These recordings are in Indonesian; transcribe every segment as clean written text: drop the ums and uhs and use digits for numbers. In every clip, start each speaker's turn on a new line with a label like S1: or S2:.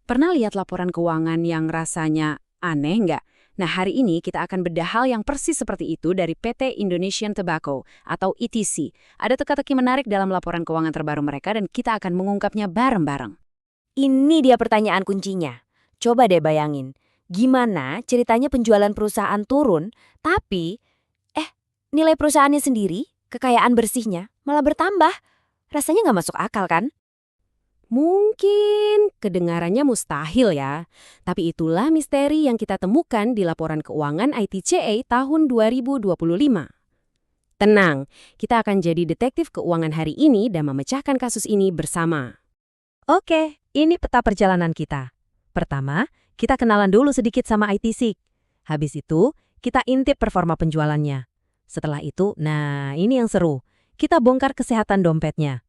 S1: Pernah lihat laporan keuangan yang rasanya aneh nggak? Nah, hari ini kita akan bedah hal yang persis seperti itu dari PT Indonesian Tobacco atau ETC. Ada teka-teki menarik dalam laporan keuangan terbaru mereka dan kita akan mengungkapnya bareng-bareng.
S2: Ini dia pertanyaan kuncinya. Coba deh bayangin, gimana ceritanya penjualan perusahaan turun, tapi nilai perusahaannya sendiri, kekayaan bersihnya, malah bertambah. Rasanya nggak masuk akal kan?
S1: Mungkin kedengarannya mustahil ya, tapi itulah misteri yang kita temukan di laporan keuangan ITCA tahun 2025. Tenang, kita akan jadi detektif keuangan hari ini dan memecahkan kasus ini bersama.
S2: Oke, ini peta perjalanan kita. Pertama, kita kenalan dulu sedikit sama ITC. Habis itu, kita intip performa penjualannya. Setelah itu, nah ini yang seru. Kita bongkar kesehatan dompetnya.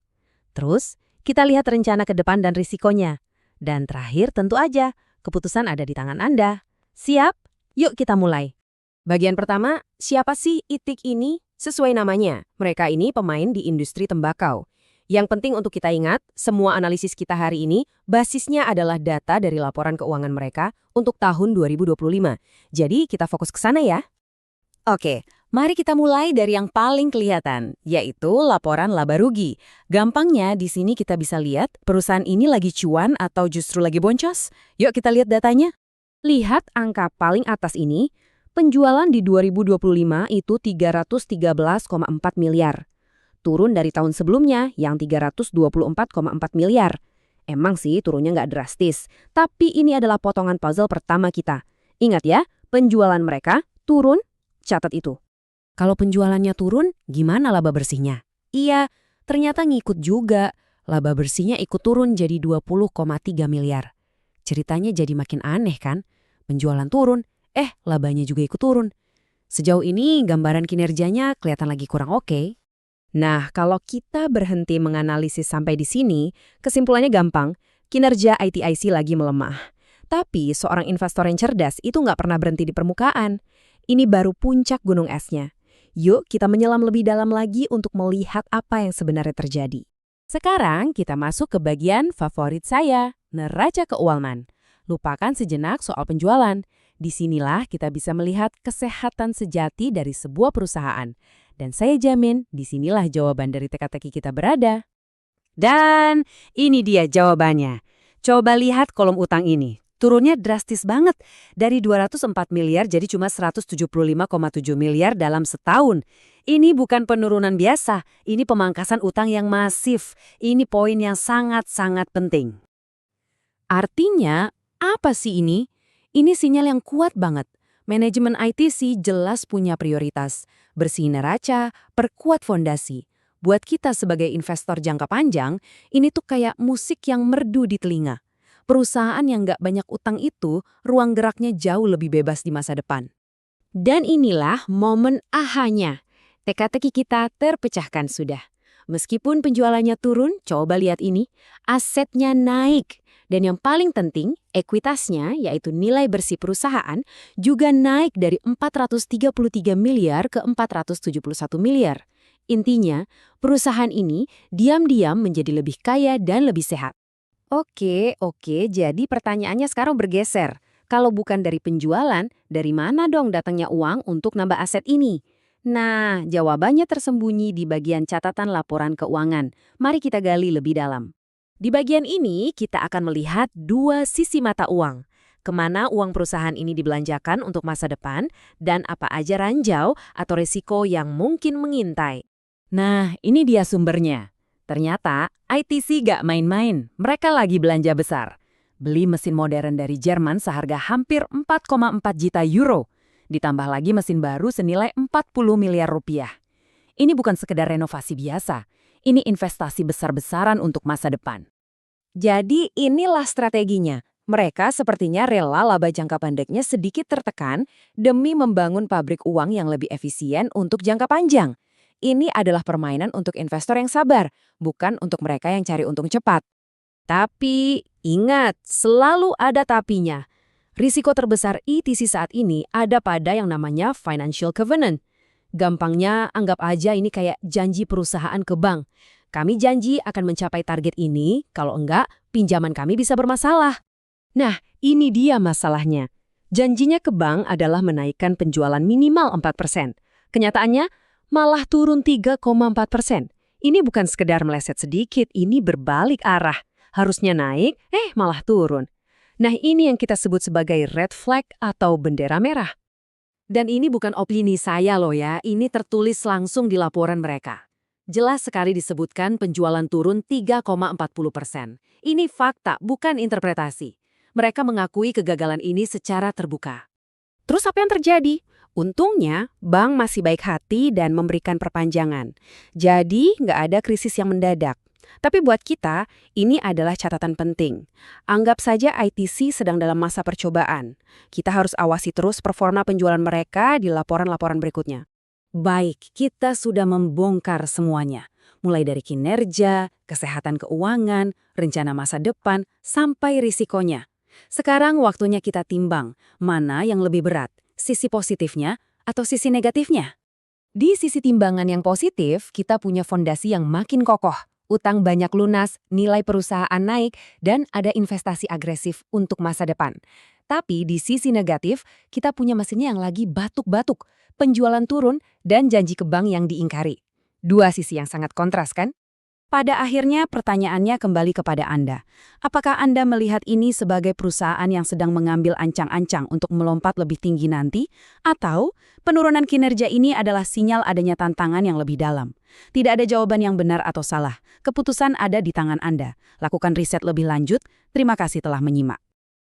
S2: Terus, kita lihat rencana ke depan dan risikonya. Dan terakhir tentu aja, keputusan ada di tangan Anda. Siap? Yuk kita mulai.
S1: Bagian pertama, siapa sih ITIC ini? Sesuai namanya, mereka ini pemain di industri tembakau. Yang penting untuk kita ingat, semua analisis kita hari ini basisnya adalah data dari laporan keuangan mereka untuk tahun 2025. Jadi kita fokus ke sana ya. Oke, mari kita mulai dari yang paling kelihatan, yaitu laporan laba rugi. Gampangnya di sini kita bisa lihat perusahaan ini lagi cuan atau justru lagi boncos. Yuk kita lihat datanya. Lihat angka paling atas ini, penjualan di 2025 itu 313,4 miliar. Turun dari tahun sebelumnya yang 324,4 miliar. Emang sih turunnya nggak drastis, tapi ini adalah potongan puzzle pertama kita. Ingat ya, penjualan mereka turun, catat itu. Kalau penjualannya turun, gimana laba bersihnya? Iya, ternyata ngikut juga. Laba bersihnya ikut turun jadi 20,3 miliar. Ceritanya jadi makin aneh kan? Penjualan turun, labanya juga ikut turun. Sejauh ini gambaran kinerjanya kelihatan lagi kurang oke. Nah, kalau kita berhenti menganalisis sampai di sini, kesimpulannya gampang, kinerja ITIC lagi melemah. Tapi seorang investor yang cerdas itu nggak pernah berhenti di permukaan. Ini baru puncak gunung esnya. Yuk kita menyelam lebih dalam lagi untuk melihat apa yang sebenarnya terjadi. Sekarang kita masuk ke bagian favorit saya, neraca keuangan. Lupakan sejenak soal penjualan. Disinilah kita bisa melihat kesehatan sejati dari sebuah perusahaan. Dan saya jamin, disinilah jawaban dari teka-teki kita berada. Dan ini dia jawabannya. Coba lihat kolom utang ini. Turunnya drastis banget. Dari 204 miliar jadi cuma 175,7 miliar dalam setahun. Ini bukan penurunan biasa. Ini pemangkasan utang yang masif. Ini poin yang sangat-sangat penting. Artinya, apa sih ini? Ini sinyal yang kuat banget. Manajemen ITC jelas punya prioritas. Bersih neraca, perkuat fondasi. Buat kita sebagai investor jangka panjang, ini tuh kayak musik yang merdu di telinga. Perusahaan yang nggak banyak utang itu, ruang geraknya jauh lebih bebas di masa depan. Dan inilah momen ahanya. Teka-teki kita terpecahkan sudah. Meskipun penjualannya turun, coba lihat ini, asetnya naik. Dan yang paling penting, ekuitasnya, yaitu nilai bersih perusahaan, juga naik dari 433 miliar ke 471 miliar. Intinya, perusahaan ini diam-diam menjadi lebih kaya dan lebih sehat. Oke, jadi pertanyaannya sekarang bergeser. Kalau bukan dari penjualan, dari mana dong datangnya uang untuk nambah aset ini? Nah, jawabannya tersembunyi di bagian catatan laporan keuangan. Mari kita gali lebih dalam. Di bagian ini, kita akan melihat dua sisi mata uang. Kemana uang perusahaan ini dibelanjakan untuk masa depan, dan apa aja ranjau atau risiko yang mungkin mengintai. Nah, ini dia sumbernya. Ternyata, ITC gak main-main. Mereka lagi belanja besar. Beli mesin modern dari Jerman seharga hampir 4,4 juta euro. Ditambah lagi mesin baru senilai 40 miliar rupiah. Ini bukan sekedar renovasi biasa. Ini investasi besar-besaran untuk masa depan. Jadi inilah strateginya. Mereka sepertinya rela laba jangka pendeknya sedikit tertekan demi membangun pabrik uang yang lebih efisien untuk jangka panjang. Ini adalah permainan untuk investor yang sabar, bukan untuk mereka yang cari untung cepat. Tapi ingat, selalu ada tapinya. Risiko terbesar ETC saat ini ada pada yang namanya financial covenant. Gampangnya, anggap aja ini kayak janji perusahaan ke bank. Kami janji akan mencapai target ini, kalau enggak, pinjaman kami bisa bermasalah. Nah, ini dia masalahnya. Janjinya ke bank adalah menaikkan penjualan minimal 4%. Kenyataannya malah turun 3,4%. Ini bukan sekedar meleset sedikit, ini berbalik arah. Harusnya naik, malah turun. Nah, ini yang kita sebut sebagai red flag atau bendera merah. Dan ini bukan opini saya loh ya, ini tertulis langsung di laporan mereka. Jelas sekali disebutkan penjualan turun 3,40%. Ini fakta, bukan interpretasi. Mereka mengakui kegagalan ini secara terbuka. Terus apa yang terjadi? Untungnya, bank masih baik hati dan memberikan perpanjangan. Jadi, nggak ada krisis yang mendadak. Tapi buat kita, ini adalah catatan penting. Anggap saja ITC sedang dalam masa percobaan. Kita harus awasi terus performa penjualan mereka di laporan-laporan berikutnya. Baik, kita sudah membongkar semuanya. Mulai dari kinerja, kesehatan keuangan, rencana masa depan, sampai risikonya. Sekarang waktunya kita timbang, mana yang lebih berat, sisi positifnya atau sisi negatifnya. Di sisi timbangan yang positif, kita punya fondasi yang makin kokoh. Utang banyak lunas, nilai perusahaan naik, dan ada investasi agresif untuk masa depan. Tapi di sisi negatif, kita punya mesinnya yang lagi batuk-batuk, penjualan turun, dan janji ke bank yang diingkari. Dua sisi yang sangat kontras kan? Pada akhirnya pertanyaannya kembali kepada Anda. Apakah Anda melihat ini sebagai perusahaan yang sedang mengambil ancang-ancang untuk melompat lebih tinggi nanti? Atau penurunan kinerja ini adalah sinyal adanya tantangan yang lebih dalam? Tidak ada jawaban yang benar atau salah. Keputusan ada di tangan Anda. Lakukan riset lebih lanjut. Terima kasih telah menyimak.